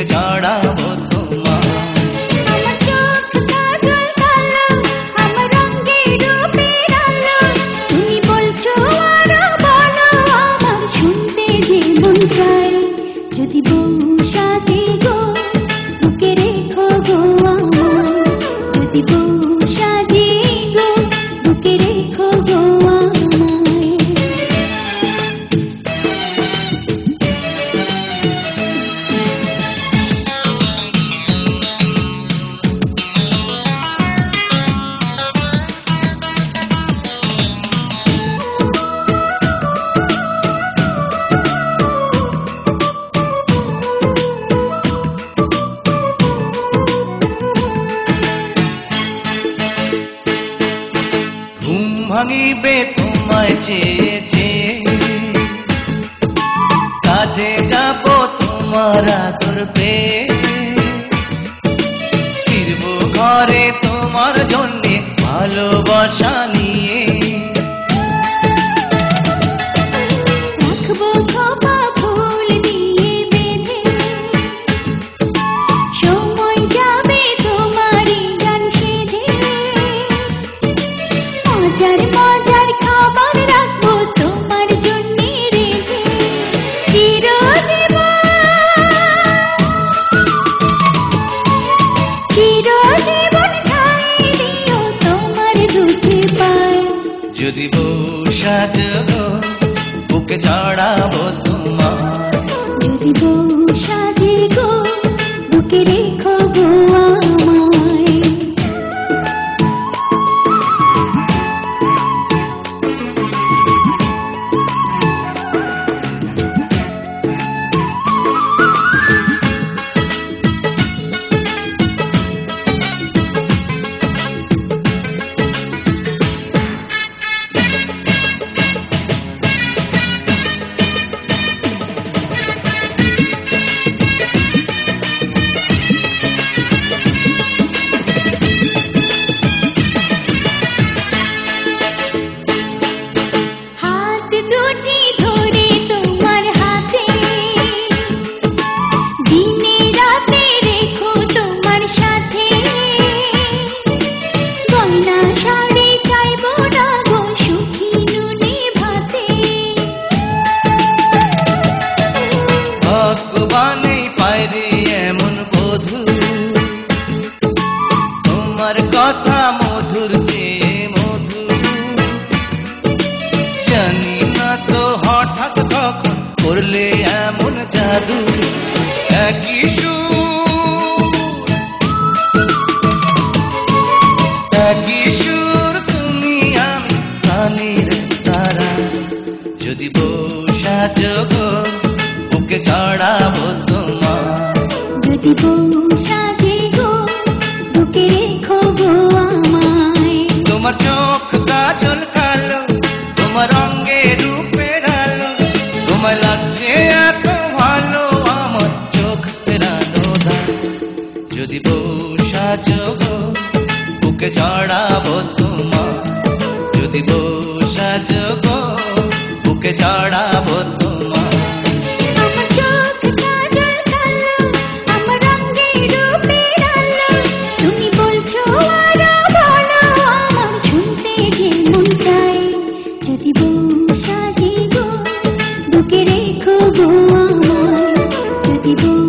বুকে জড়াবো তোমার। আমার চোখ কাজল কালো, আমার রঙের রূপের আলো, তুমি বলছো আরো বলো, আমার শুনতে যে মন চায়। যদি বউ সাজে গো, বুকে রেখো গো আমায়। যদি বউ সাজে গো, বুকে রেখো গো আমায়। ঘুম ভাঙিবে তোমায় চেয়ে চেয়ে, কাজে যাব তোমার আদর পেয়ে, ফিরবো ঘরে তোমার জন্যে ভালোবাসা নিয়ে। রাখবো খোপা ফুল দিয়ে বেঁধে, সময় যাবে তোমারই গান সেধে। মজার মজার খাবার রাখবো তোমার জন্যে রেঁধে। চিরজীবন ঠাঁই দিও তোমার দুধে পায়। যদি বউ সাজগো, বুকে জড়াবো তোমার। যদি বউ সাজে গো, বুকে রেখো গো আমায়। হাত দুটি ধরে তোমার হাতে, দিনে রাতে রেখো তোমার সাথে। গয়না শাড়ি চাইবো না গো, সুখী নুনে ভাতে। ভগবানই পায়রে এমন বধূ, তোমার কথা মধুর চেয়ে মধু। জানি না তো হঠাৎ কখন করলে এমন জাদু। একই সুর তুমি আমি প্রাণীর তারা। যদি বউ সাজগো, বুকে জড়াবো তোমার। যদি বউ সাজে গো, বুকে রেখো গো আমায়। তোমার চোখ কাজল কালো, তোমার রঙের রূপের আলো, তোমায় লাগছে এত ভালো আমার চোখ ফেরানো দায়। যদি বউ সাজগো, বুকে জড়াবো তোমার। যদি বউ সাজগো, বুকে জড়াবো তোমার। আমার চোখ কাজল কালো, আমার রঙের রূপের আলো, তুমি বলছো আরো বলো, আমার শুনতে যে মন চায়। যদি বউ সাজে গো, বুকে রেখো গো আমায়। যদি বউ